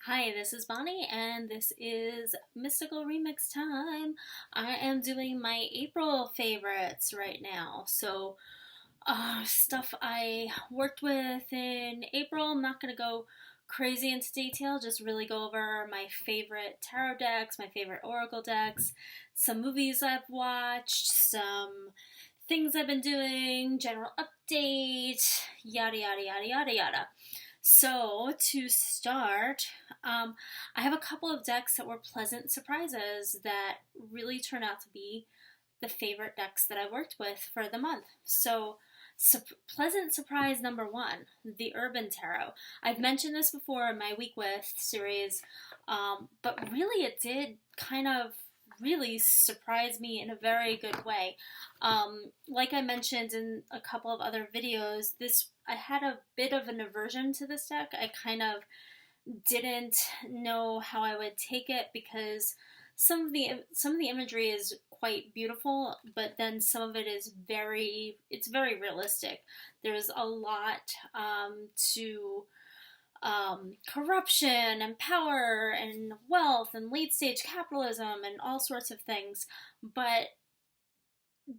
Hi, this is Bonnie, and this is Mystical Remix time. I am doing my April favorites right now. Stuff I worked with in April. I'm not going to go crazy into detail, just really go over my favorite tarot decks, my favorite oracle decks, some movies I've watched, some things I've been doing, general update, yada yada yada yada yada. So, to start, I have a couple of decks that were pleasant surprises that really turned out to be the favorite decks that I worked with for the month. Pleasant surprise number one, the Urban Tarot. I've mentioned this before in my Week With series, but really it did kind of really surprise me in a very good way. Like I mentioned in a couple of other videos, I had a bit of an aversion to this deck. I kind of didn't know how I would take it because some of the imagery is quite beautiful, but then some of it is very realistic. There's a lot to corruption and power and wealth and late stage capitalism and all sorts of things. But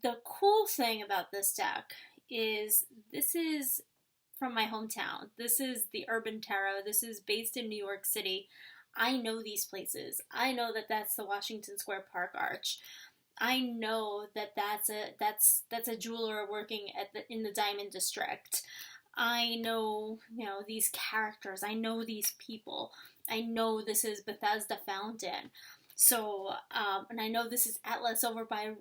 the cool thing about this deck is this is from my hometown. This is the Urban Tarot. This is based in New York City. I know these places. I know that that's the Washington Square Park Arch. I know that that's a jeweler working in the Diamond District. I know, these characters. I know these people. I know this is Bethesda Fountain. And I know this is Atlas over by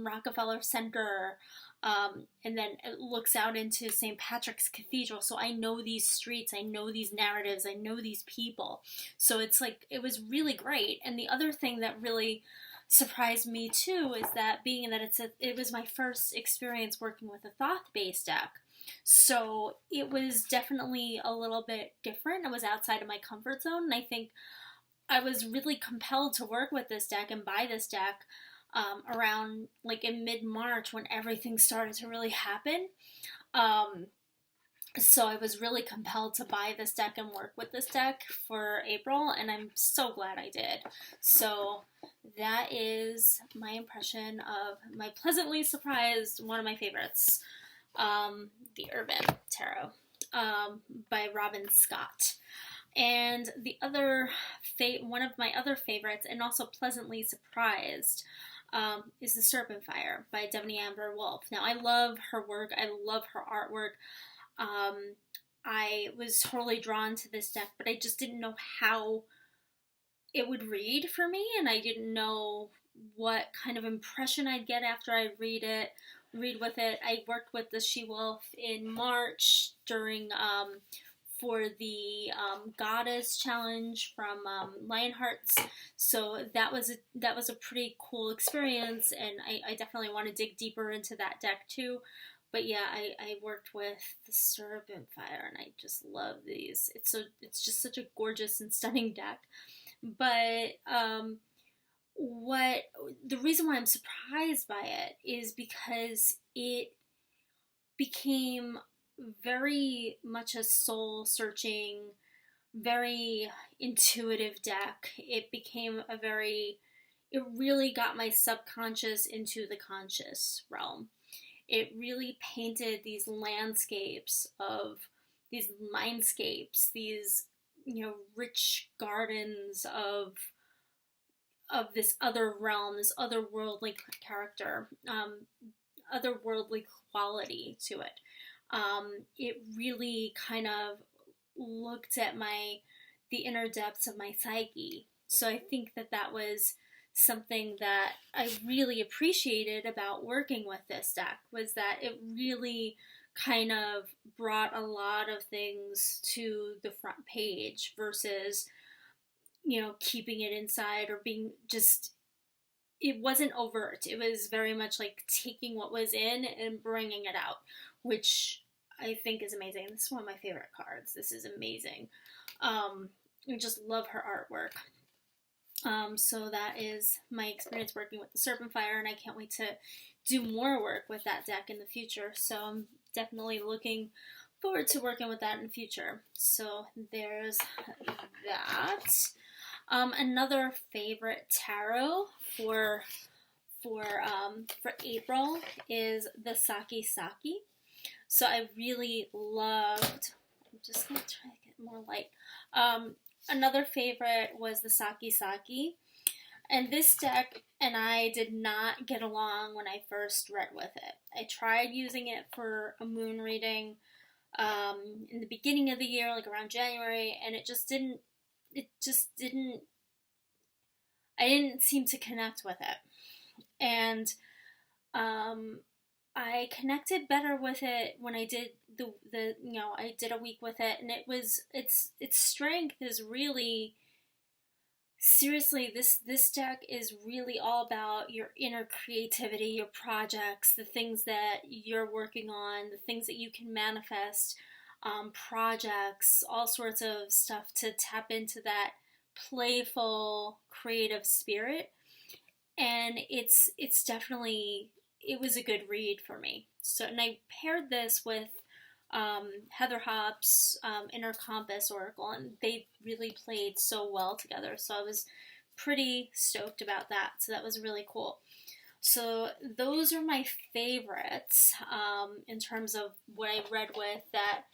Rockefeller Center. And then it looks out into St. Patrick's Cathedral. So I know these streets, I know these narratives, I know these people. So it was really great. And the other thing that really surprised me too is that it was my first experience working with a Thoth-based deck. So it was definitely a little bit different. It was outside of my comfort zone. And I think I was really compelled to work with this deck and buy this deck around in mid-March when everything started to really happen. So I was really compelled to buy this deck and work with this deck for April, and I'm so glad I did. So that is my impression of my pleasantly surprised, one of my favorites, the Urban Tarot by Robin Scott. And one of my other favorites, and also pleasantly surprised, is the Serpent Fire by Devaney Amber Wolf. Now, I love her work. I love her artwork. I was totally drawn to this deck, but I just didn't know how it would read for me, and I didn't know what kind of impression I'd get after I read with it. I worked with the She-Wolf in March for the Goddess Challenge from Lionhearts. So that was a pretty cool experience, and I definitely want to dig deeper into that deck too. But yeah, I worked with the Serpent Fire, and I just love these. It's just such a gorgeous and stunning deck. But the reason why I'm surprised by it is because it became very much a soul-searching, very intuitive deck. It really got my subconscious into the conscious realm. It really painted these landscapes these mindscapes, these, rich gardens of this other realm, this otherworldly character, otherworldly quality to it. It really kind of looked at the inner depths of my psyche. So I think that was something that I really appreciated about working with this deck, was that it really kind of brought a lot of things to the front page versus, keeping it inside or being just, it wasn't overt. It was very much like taking what was in and bringing it out, which I think is amazing. This is one of my favorite cards. This is amazing. I just love her artwork. So that is my experience working with the Serpent Fire, and I can't wait to do more work with that deck in the future. So I'm definitely looking forward to working with that in the future. So there's that. Another favorite tarot for April is the Saki Saki. So I really loved. I'm just gonna try to get more light. Another favorite was the Saki Saki. And this deck and I did not get along when I first read with it. I tried using it for a moon reading in the beginning of the year, like around January, and it just didn't, I didn't seem to connect with it. And I connected better with it when I did I did a week with it, and its strength is really, seriously, this deck is really all about your inner creativity, your projects, the things that you're working on, the things that you can manifest, projects, all sorts of stuff to tap into that playful, creative spirit. And it's definitely, it was a good read for me. So, and I paired this with Heather Hop's Inner Compass Oracle, and they really played so well together. So I was pretty stoked about that. So that was really cool. So those are my favorites in terms of what I read with that,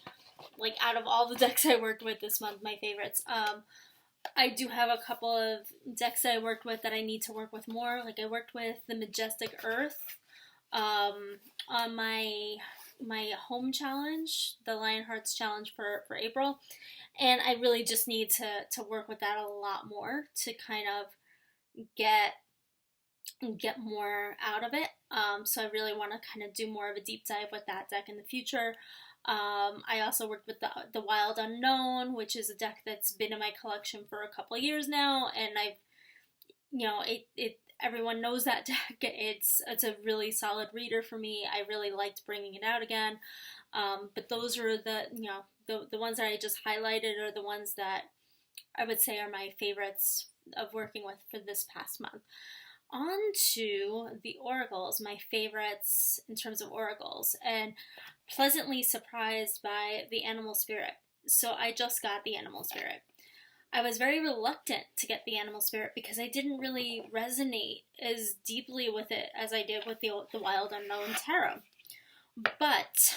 like out of all the decks I worked with this month, my favorites. I do have a couple of decks that I worked with that I need to work with more. Like I worked with the Majestic Earth on my home challenge, the Lionhearts challenge for April, and I really just need to work with that a lot more to kind of get more out of it. So I really want to kind of do more of a deep dive with that deck in the future. I also worked with the Wild Unknown, which is a deck that's been in my collection for a couple of years now, and everyone knows that deck. It's a really solid reader for me. I really liked bringing it out again. But those are the ones that I just highlighted are the ones that I would say are my favorites of working with for this past month. On to the oracles, my favorites in terms of oracles, and pleasantly surprised by the Animal Spirit. So I just got the Animal Spirit. I was very reluctant to get the Animal Spirit because I didn't really resonate as deeply with it as I did with the Wild Unknown Tarot. But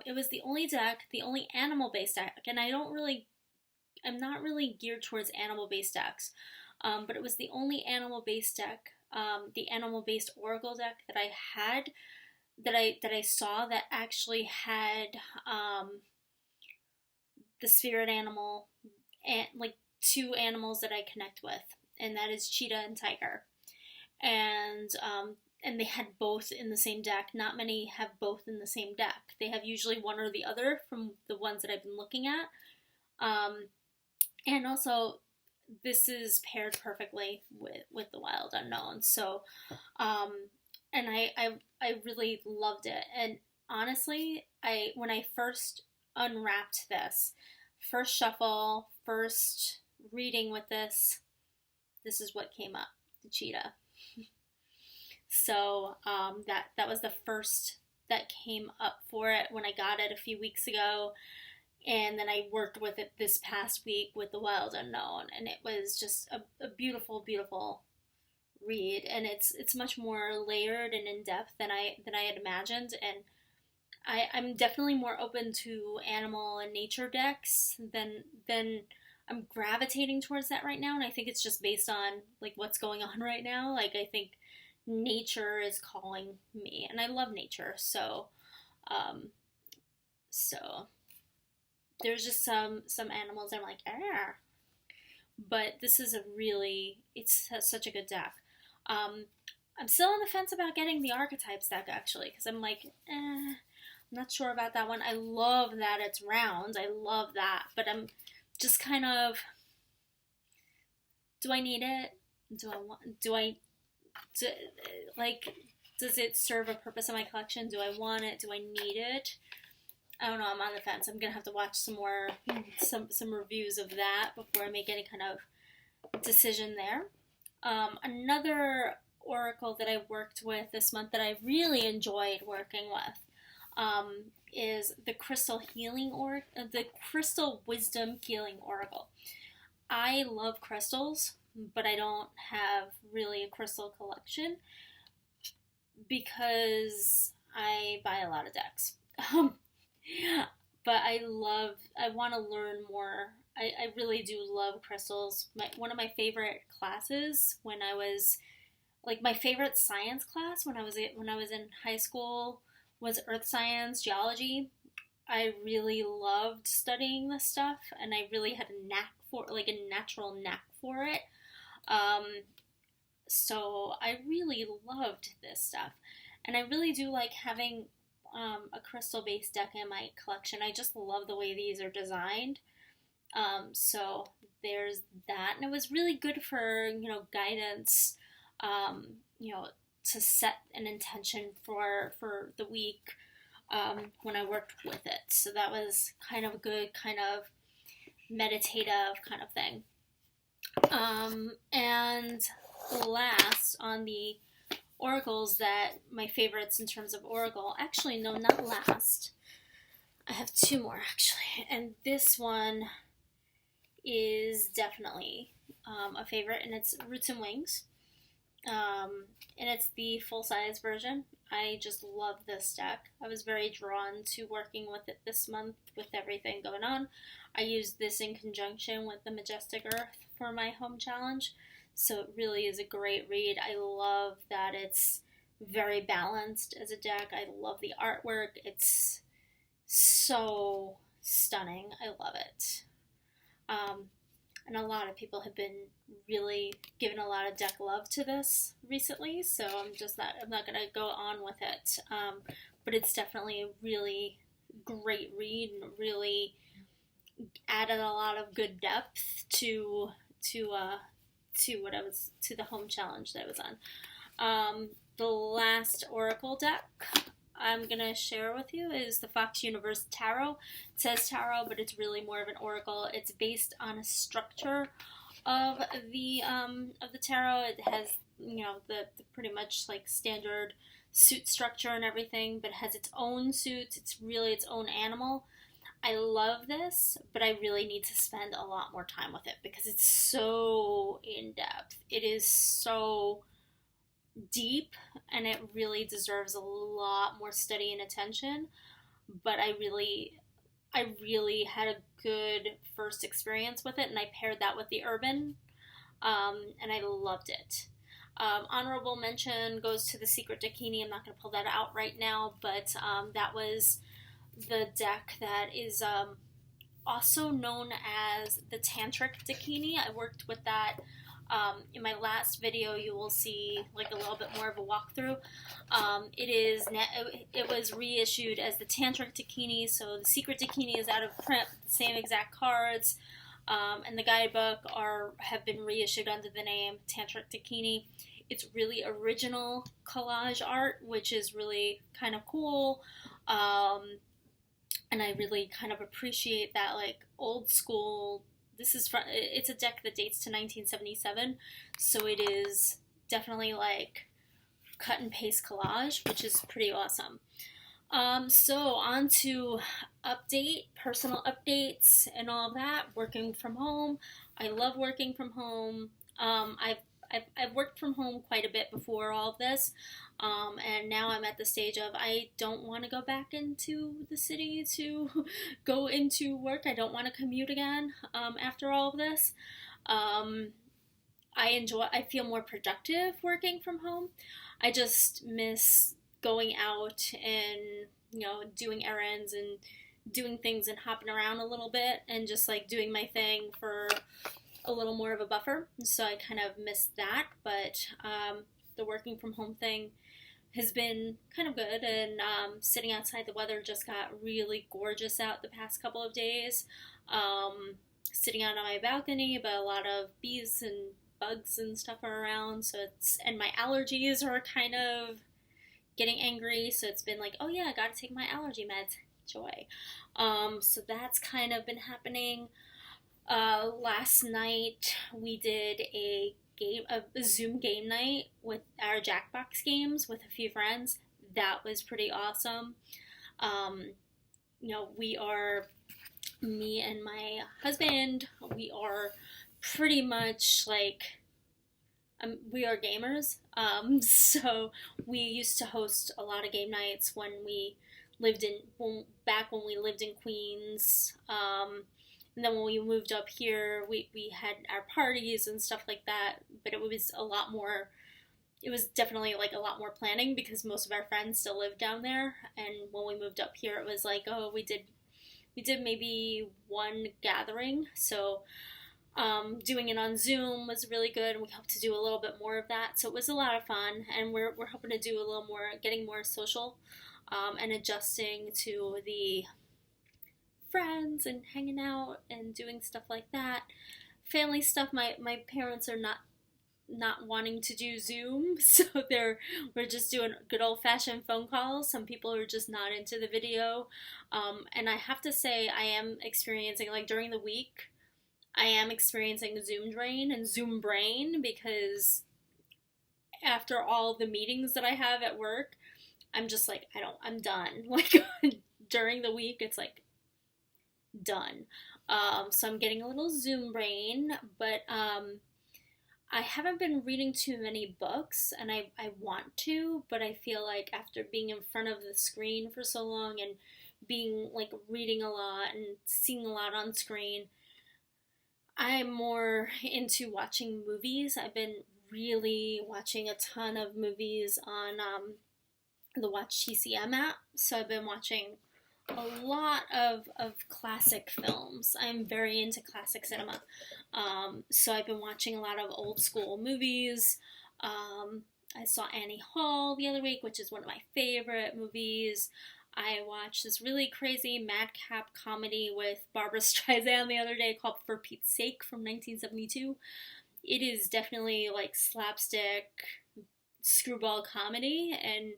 it was the only deck, the only animal-based deck, and I'm not really geared towards animal-based decks, but it was the only animal-based deck, the animal-based oracle deck that I had, that I saw that actually had the spirit animal, and like two animals that I connect with, and that is cheetah and tiger, and they had both in the same deck. Not many have both in the same deck. They have usually one or the other from the ones that I've been looking at, and also this is paired perfectly with the Wild Unknown. So, and I really loved it. And honestly, when I first unwrapped this, first shuffle, first reading with this is what came up, the cheetah. So that was the first that came up for it when I got it a few weeks ago, and then I worked with it this past week with the Wild Unknown, and it was just a beautiful, beautiful read, and it's much more layered and in depth than I had imagined, and I'm definitely more open to animal and nature decks than I'm gravitating towards that right now, and I think it's just based on like what's going on right now. Like I think nature is calling me, and I love nature, so there's just some animals I'm like, but this is it's such a good deck. I'm still on the fence about getting the archetypes deck actually, because I'm like, I'm not sure about that one. I love that it's round, I love that, but I'm just kind of, do I need it? Does it serve a purpose in my collection? Do I want it? Do I need it? I don't know, I'm on the fence. I'm gonna have to watch some more, some reviews of that before I make any kind of decision there. Another oracle that I worked with this month that I really enjoyed working with is the the Crystal Wisdom Healing Oracle. I love crystals, but I don't have really a crystal collection because I buy a lot of decks. But I want to learn more. I really do love crystals. One of my favorite classes when I was, like, my favorite science class when I was in high school was earth science, geology. I really loved studying this stuff, and I really had a natural knack for it. Um, so I really loved this stuff, and I really do like having a crystal-based deck in my collection. I just love the way these are designed. So there's that, and it was really good for guidance. To set an intention for the week when I worked with it. So that was kind of a good, kind of meditative kind of thing. And last on the oracles, that my favorites in terms of oracle, actually no, not last. I have two more actually, and this one is definitely a favorite, and it's Roots and Wings. And it's the full-size version. I just love this deck. I was very drawn to working with it this month with everything going on. I used this in conjunction with the Majestic Earth for my home challenge, so it really is a great read. I love that it's very balanced as a deck. I love the artwork. It's so stunning. I love it. And a lot of people have been really giving a lot of deck love to this recently, so I'm not going to go on with it. But it's definitely a really great read, and really added a lot of good depth to the home challenge that I was on. The last oracle deck I'm going to share with you is the Foxuniversitaire Tarot. It says tarot, but it's really more of an oracle. It's based on a structure of the tarot. It has, the pretty much like standard suit structure and everything, but it has its own suits. It's really its own animal. I love this, but I really need to spend a lot more time with it because it's so in-depth. It is so deep, and it really deserves a lot more study and attention, but I really had a good first experience with it, and I paired that with the urban, and I loved it. Honorable mention goes to the Secret Dakini. I'm not going to pull that out right now, but that was the deck that is also known as the Tantric Dakini. I worked with that. In my last video, you will see like a little bit more of a walkthrough. It was reissued as the Tantric Dakini, so the Secret Dakini is out of print, the same exact cards, and the guidebook have been reissued under the name Tantric Dakini. It's really original collage art, which is really kind of cool, and I really kind of appreciate that, like, old school. It's a deck that dates to 1977, so it is definitely like cut and paste collage, which is pretty awesome. So on to personal updates and all that. Working from home. I love working from home. I've worked from home quite a bit before all of this, and now I'm at the stage of I don't want to go back into the city to go into work. I don't want to commute again after all of this. I feel more productive working from home. I just miss going out and doing errands and doing things and hopping around a little bit and just like doing my thing for a little more of a buffer, so I kind of missed that, but the working from home thing has been kind of good, and sitting outside, the weather just got really gorgeous out the past couple of days. Sitting out on my balcony, but a lot of bees and bugs and stuff are around, and my allergies are kind of getting angry, so it's been like, oh yeah, I gotta take my allergy meds, joy. So that's kind of been happening. Last night we did a Zoom game night with our Jackbox games with a few friends. That was pretty awesome. You know, me and my husband, we are pretty much like, we are gamers. So we used to host a lot of game nights when we back when we lived in Queens. And then when we moved up here, we had our parties and stuff like that. But it was definitely like a lot more planning because most of our friends still live down there. And when we moved up here, it was like, oh, we did maybe one gathering. So doing it on Zoom was really good, and we hope to do a little bit more of that. So it was a lot of fun, and we're hoping to do a little more, getting more social, and adjusting to the friends and hanging out and doing stuff like that. Family stuff, my parents are not wanting to do Zoom, so we're just doing good old fashioned phone calls. Some people are just not into the video, and I have to say I am experiencing, like, during the week, I am experiencing Zoom drain and Zoom brain, because after all the meetings that I have at work, I'm just like, I'm done. Like, during the week, it's like, done. So I'm getting a little Zoom brain, but I haven't been reading too many books, and I want to, but I feel like after being in front of the screen for so long and being, like, reading a lot and seeing a lot on screen, I'm more into watching movies. I've been really watching a ton of movies on the Watch TCM app. So I've been watching a lot of classic films. I'm very into classic cinema. So I've been watching a lot of old school movies. I saw Annie Hall the other week, which is one of my favorite movies. I watched this really crazy madcap comedy with Barbara Streisand the other day called For Pete's Sake from 1972. It is definitely like slapstick screwball comedy, and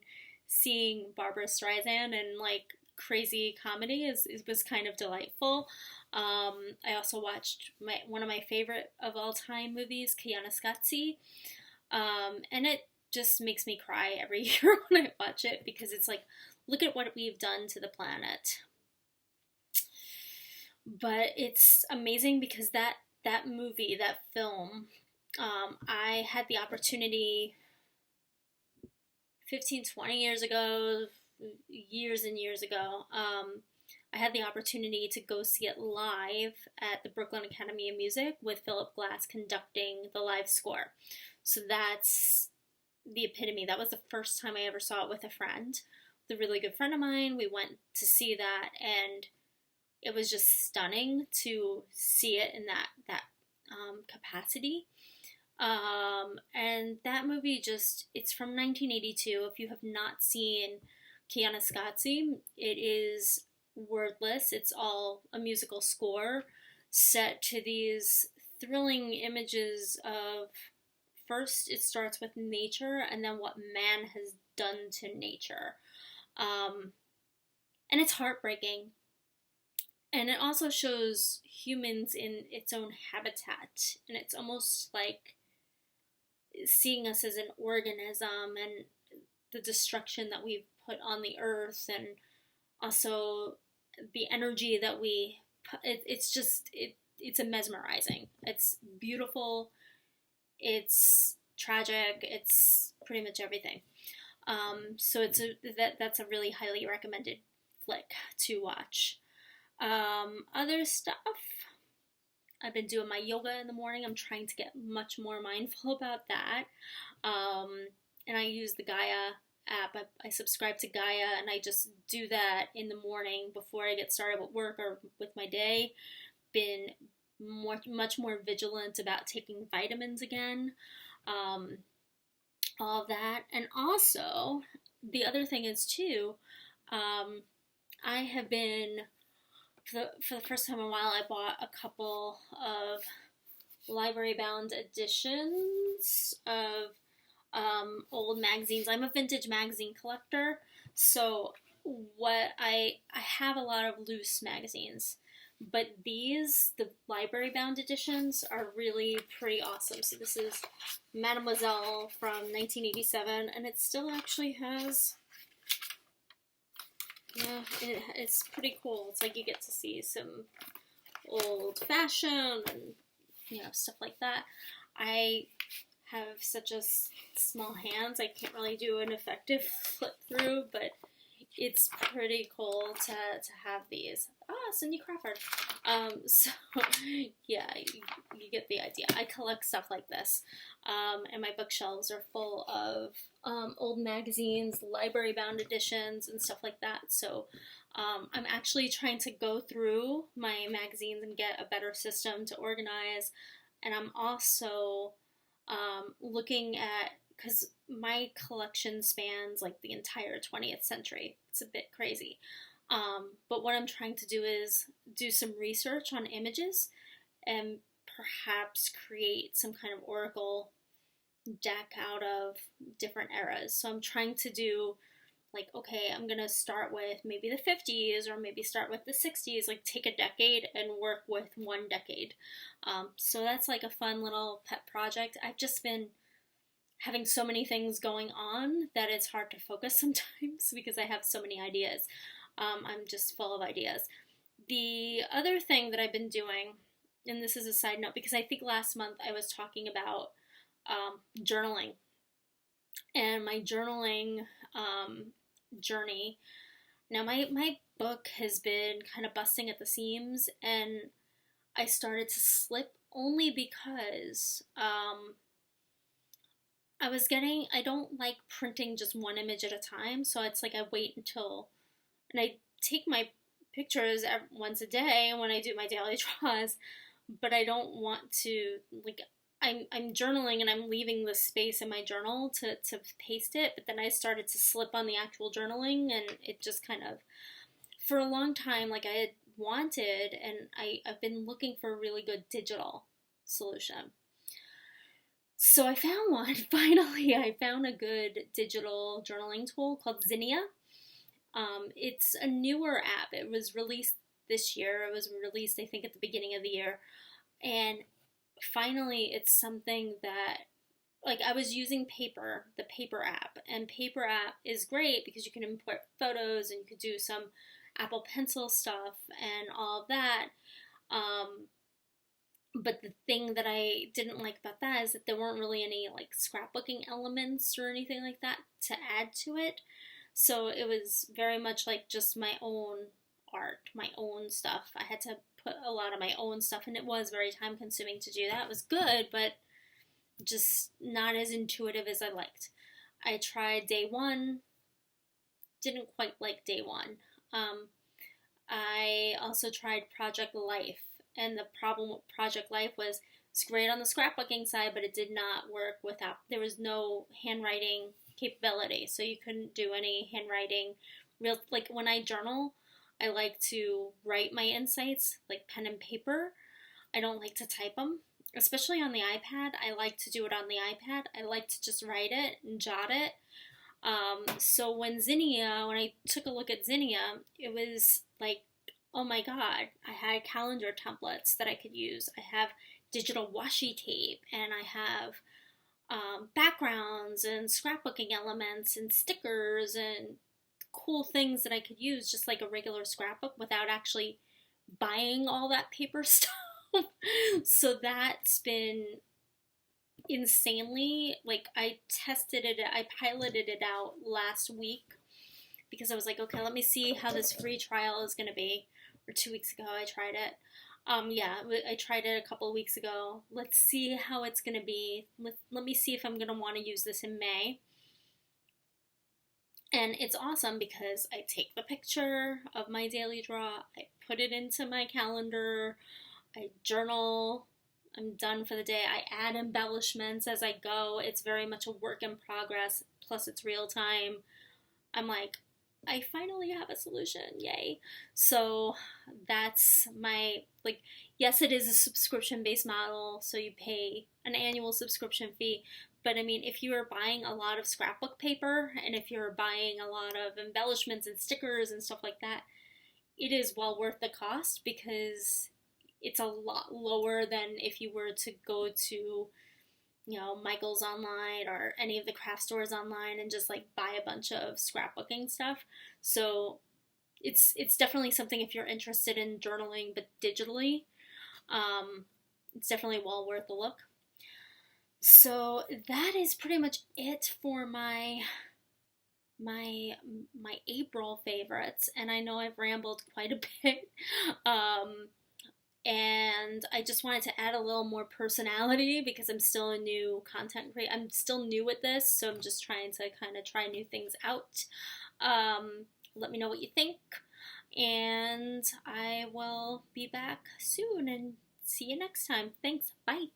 seeing Barbara Streisand and like crazy comedy was kind of delightful. I also watched one of my favorite of all time movies, Scotsy, and it just makes me cry every year when I watch it, because it's like, look at what we've done to the planet. But it's amazing because that movie, that film, I had the opportunity 15, 20 years ago, years and years ago, I had the opportunity to go see it live at the Brooklyn Academy of Music with Philip Glass conducting the live score. So that's the epitome. That was the first time I ever saw it with a friend. A really good friend of mine. We went to see that, and it was just stunning to see it in that capacity. And that movie it's from 1982. If you have not seen Scotsy, it is wordless. It's all a musical score set to these thrilling images of, first it starts with nature and then what man has done to nature. And it's heartbreaking. And it also shows humans in its own habitat. And it's almost like seeing us as an organism and the destruction that we've put on the earth, and also the energy that we put. It's a mesmerizing. It's beautiful. It's tragic. It's pretty much everything. So that's a really highly recommended flick to watch. Other stuff, I've been doing my yoga in the morning. I'm trying to get much more mindful about that. And I use the Gaia app. I subscribe to Gaia, and I just do that in the morning before I get started with work or with my day. Been much more vigilant about taking vitamins again. All of that. And also, the other thing is too, I have been, for the first time in a while, I bought a couple of library-bound editions of old magazines. I'm a vintage magazine collector, so I have a lot of loose magazines. But these, the library-bound editions, are really pretty awesome. So this is Mademoiselle from 1987, and it still actually has Yeah, it's pretty cool. It's like you get to see some old fashioned and, stuff like that. I have such a small hands, I can't really do an effective flip through, but it's pretty cool to have these. Cindy Crawford. So yeah, you get the idea. I collect stuff like this, and my bookshelves are full of old magazines, library-bound editions, and stuff like that. So I'm actually trying to go through my magazines and get a better system to organize, and I'm also looking at, because my collection spans like the entire 20th century. It's a bit crazy. But what I'm trying to do is do some research on images and perhaps create some kind of oracle deck out of different eras. So I'm trying to do like, okay, I'm going to start with maybe the 50s or maybe start with the 60s, like take a decade and work with one decade. So that's like a fun little pet project. I've just been having so many things going on that it's hard to focus sometimes because I have so many ideas. I'm just full of ideas. The other thing that I've been doing, and this is a side note because I think last month I was talking about journaling and my journaling journey. Now my book has been kind of busting at the seams, and I started to slip only because I don't like printing just one image at a time, so it's like I wait until, and I take my pictures once a day when I do my daily draws, but I don't want to, like, I'm journaling and I'm leaving the space in my journal to paste it, but then I started to slip on the actual journaling, and it just kind of, for a long time, like I had wanted, and I've been looking for a really good digital solution. So I found one, finally. I found a good digital journaling tool called Zinnia. It's a newer app. It was released this year. It was released, I think, at the beginning of the year. And finally, it's something that, like, I was using the paper app. And paper app is great because you can import photos and you could do some Apple Pencil stuff and all of that. But the thing that I didn't like about that is that there weren't really any like scrapbooking elements or anything like that to add to it. So it was very much like just my own art, my own stuff. I had to put a lot of my own stuff, and it was very time consuming to do that. It was good, but just not as intuitive as I liked. I tried day one, didn't quite like day one. I also tried Project Life. And the problem with Project Life was it's great on the scrapbooking side, but it did not work without, there was no handwriting capability. So you couldn't do any handwriting. Like when I journal, I like to write my insights, like pen and paper. I don't like to type them, especially on the iPad. I like to do it on the iPad. I like to just write it and jot it. So when I took a look at Zinnia, it was like, oh my god, I had calendar templates that I could use. I have digital washi tape, and I have backgrounds and scrapbooking elements and stickers and cool things that I could use just like a regular scrapbook without actually buying all that paper stuff. So that's been insanely, like, I piloted it out last week because I was like, okay, let me see how this free trial is going to be. Or 2 weeks ago I tried it. I tried it a couple of weeks ago. Let's see how it's going to be. Let me see if I'm going to want to use this in May. And it's awesome because I take the picture of my daily draw, I put it into my calendar, I journal, I'm done for the day. I add embellishments as I go. It's very much a work in progress, plus it's real time. I'm like, I finally have a solution, yay. So that's my, like, yes, it is a subscription-based model, so you pay an annual subscription fee, but I mean, if you are buying a lot of scrapbook paper, and if you're buying a lot of embellishments and stickers and stuff like that, it is well worth the cost because it's a lot lower than if you were to go to, Michael's online or any of the craft stores online and just like buy a bunch of scrapbooking stuff. So it's definitely something if you're interested in journaling but digitally. It's definitely well worth a look. So that is pretty much it for my my April favorites, and I know I've rambled quite a bit. Um, and I just wanted to add a little more personality because I'm still a new content creator. I'm still new at this, so I'm just trying to kind of try new things out. Let me know what you think, and I will be back soon and see you next time. Thanks. Bye.